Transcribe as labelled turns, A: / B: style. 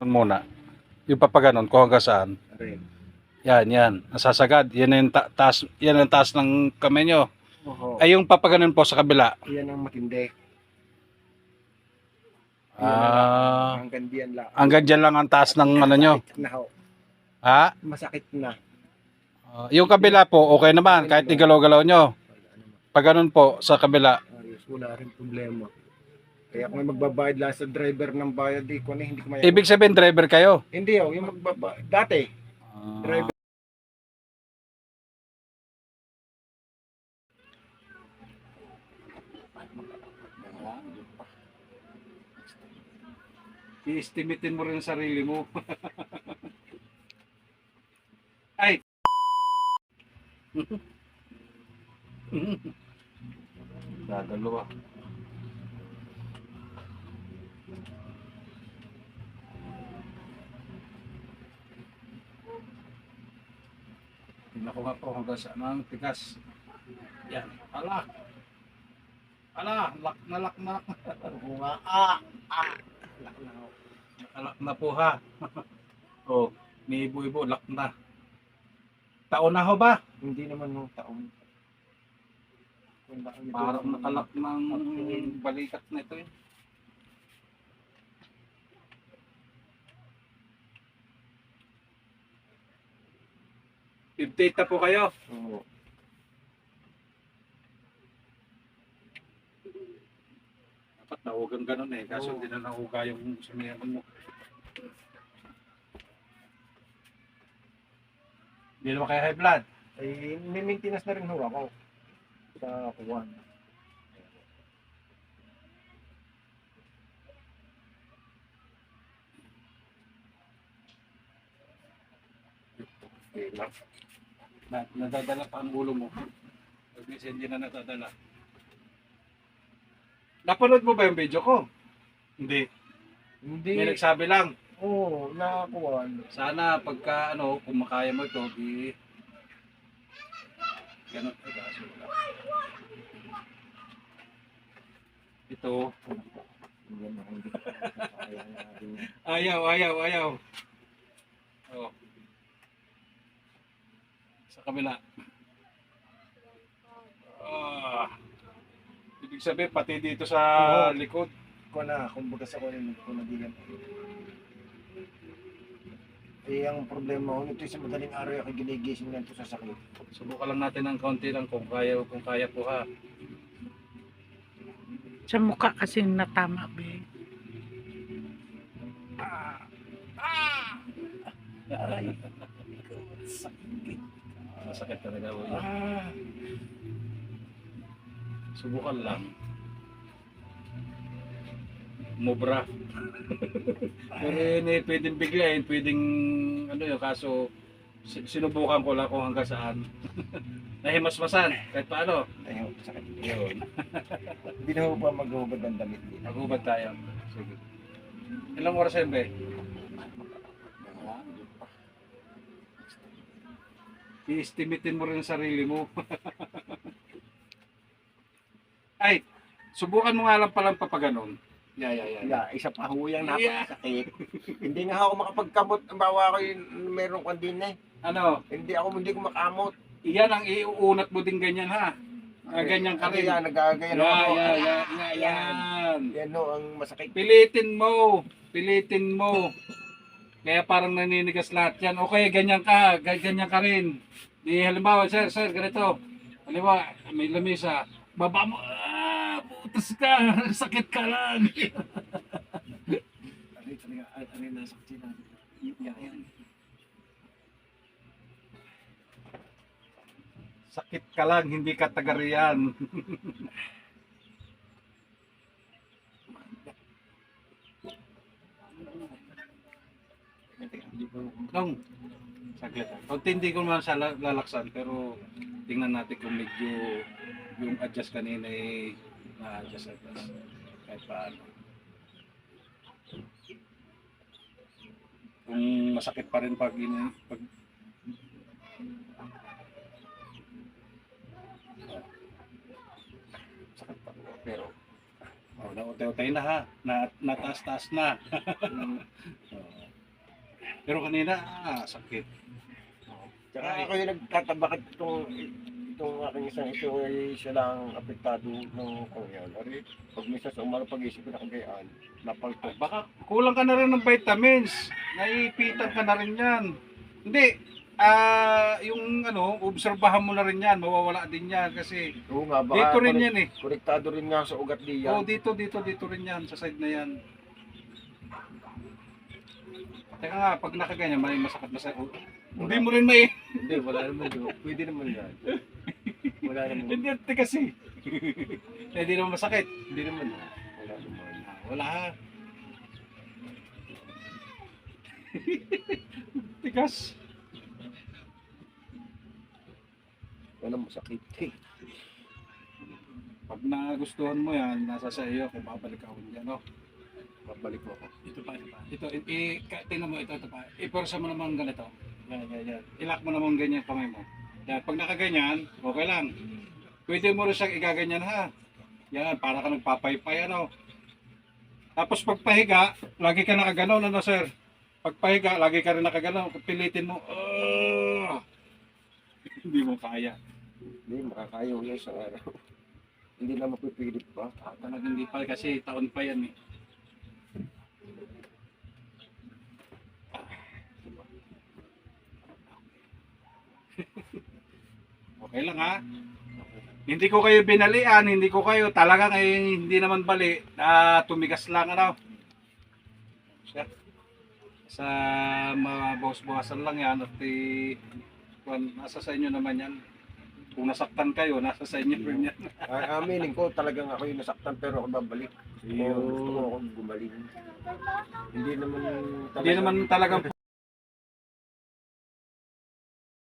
A: Muna, yung papaganon kung hanggang saan.
B: Rin.
A: Yan. Nasasagad. Yan yung taas, yan ang taas ng kamay nyo.
B: Oo.
A: Ay, yung papaganon po sa kabila.
B: Yan ang matindi. Hanggang diyan lang.
A: Hanggang dyan lang ang taas ng ano nyo.
B: Masakit na ho.
A: Ha?
B: Masakit na.
A: Yung kabila po, okay naman. Kahit igalaw-galaw nyo. Pag ganun po, sa kabila.
B: Ayos, wala rin problema. Kaya kung may magbabayad lang sa driver ng bayad, di ko hindi ko maya.
A: Ibig sabihin, driver kayo.
B: Hindi ho, yung magbabayad. Dati. Driver.
A: I-estimatein mo rin ang sarili mo. Ay! Dadalawa. Tingnan ko nga po hanggang saan ang tigas. Yan. Ala! Lak na.
B: Bunga. Lak na ho.
A: Nakalak na po ha. Oh, may ibo-ibo, lak na. Taon na ho ba?
B: Hindi naman ho taon.
A: Parang nakalak ng balikat na ito eh. Update na po kayo.
B: Oo.
A: Dapat nahugang ganun eh. Kaso hindi na nahuga yung sumiyaman mo. Hindi naman kaya high blood.
B: Ay, may maintenance na rin ho ako sa Kuwan.
A: Nadadala pa ang ulo mo. Pag-message hindi na nadadala. Napanood mo ba yung video ko? Hindi.
B: Hindi.
A: May nagsabi lang.
B: Oo, nakakuwan.
A: Sana pagka kung makaya mo ito, ganun. Ito. Ayaw. Oh. Sa kabila. Ibig sabihin, pati dito sa likod.
B: Kumbaga sa kunin ko na diyan. Ang problema ko nito sa madaling araw ako ginigising na ito sa sakit.
A: Subukan lang natin ng kaunti lang kung kaya po ha.
C: Sa mukha kasi natama, be.
B: Aray.
A: Masakit talaga ulo. Subukan lang. Mobra. Pero yun pwedeng biglayin, pwedeng kaso sinubukan ko lang kung hanggang saan. Nahimasmasan, kahit paano.
B: Ayaw, sakit.
A: Yun.
B: Hindi na ho pa maghubad ng damit din.
A: Maghubad tayo. Sige. Ilang oras yun, be? I-estimatein mo rin ang sarili mo. Ay, subukan mo nga lang palang papaganon.
B: Yeah, isa pa ho yung napakasakit. Hindi nga ako makapagkamot. Ang bawa ko yung meron ko din eh. Hindi ko makamot.
A: Iyan ang iuunat mo din ganyan ha. Ganyan ka rin.
B: Nagagayan ako.
A: Yan.
B: Yan ho, ang masakit.
A: Pilitin mo. Kaya parang naninigas lahat yan. O kaya ganyan ka rin. Di halimbawa, sir, ganito. Halimbawa, may lamisa. Baba mo. Butas ka. Sakit ka lang. Ano nasakit na. Yan. Sakit ka lang, hindi ka tagariyan. Nung, saglit. Hindi ko naman siya lalaksan, pero tingnan natin kung medyo yung adjust kanina na-adjust. Kahit paano. Kung masakit pa rin pag sakit pa pero nautay-utay na ha, nataas-taas na. Pero kanina, sakit.
B: Tsaka ako yung nagtatabakit itong aking isang ito ay siya lang apektado ng kanya. Ari, pag minsan sa umaga pag-isip ko na kagayaan, napaltok.
A: Baka kulang ka na rin ng vitamins. Naipitan ka na rin yan. Hindi. Yung obserbahan mo na rin yan. Mawawala din yan kasi
B: Oo nga, baka
A: dito rin yan eh.
B: konektado rin nga sa ugat diyan.
A: Oh, dito rin yan. Sa side na yan. Teka nga, pag nakaganyan, may masakit na sa hindi mo rin may...
B: Hindi, wala naman yun. Pwede naman yan. Wala naman.
A: Hindi kasi. Hindi naman masakit.
B: Hindi naman. Wala naman.
A: Wala ha. Tigas.
B: Wala masakit.
A: Pag nagustuhan mo yan, nasa sa iyo kung babalik ako dyan, no?
B: Babalik mo ako.
A: Ito pa. Ito, tingnan mo, ito pa. Iporsa mo naman ganito. Yan. Ilak mo naman ganyan kamay mo. Yan, pag nakaganyan, okay lang. Pwede mo rin siyang igaganyan ha. Yan, para ka nagpapaypay, ano. Tapos pagpahiga, lagi ka nakaganon, ano sir? Pagpahiga, lagi ka rin nakaganon. Pilitin mo, hindi mo kaya.
B: Hindi, makakaya ko yan sa araw. Hindi na mapipilit pa.
A: Talagang hindi pa kasi taon pa yan eh. Okay lang ha. Hindi ko kayo binalian, hindi ko kayo talagang hindi naman bali. Tumigas lang ano. Sa mga bawas-bawasan lang yan at nasa sa inyo naman yan. Kung nasaktan kayo, nasa sa inyo rin yan.
B: Aminin ko, talagang ako yung nasaktan pero ako babalik. Gusto ko ako gumaling. Hindi naman
A: Hindi naman talagang